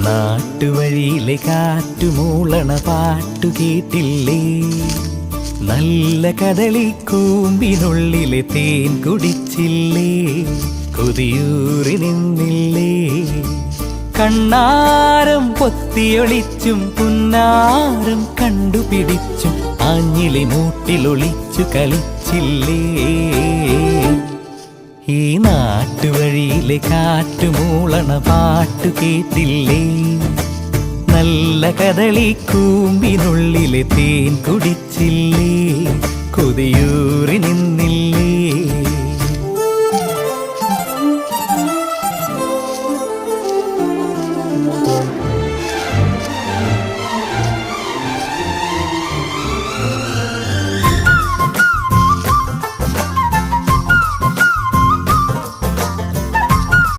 നാട്ടുവഴിയിലെ കാറ്റുമൂളണ പാട്ടു കേട്ടില്ലേ? നല്ല കദളിക്കൂമ്പിനുള്ളിലെ തേൻ കുടിച്ചില്ലേ? കൊതിയൂറി നിന്നില്ലേ? കണ്ണാരം പൊത്തിയൊളിച്ചും പുന്നാരം കണ്ടുപിടിച്ചും ആഞ്ഞിലി മൂട്ടിലൊളിച്ചു കളിച്ചില്ലേ? ഈ നാട്ടുവഴിയിലെ കാറ്റുമൂളണ പാട്ടു കേട്ടില്ലേ? നല്ല കദളിക്കൂമ്പിനുള്ളിലെ തേൻ കുടിച്ചില്ലേ? കൊതിയൂറി നിന്നില്ലേ?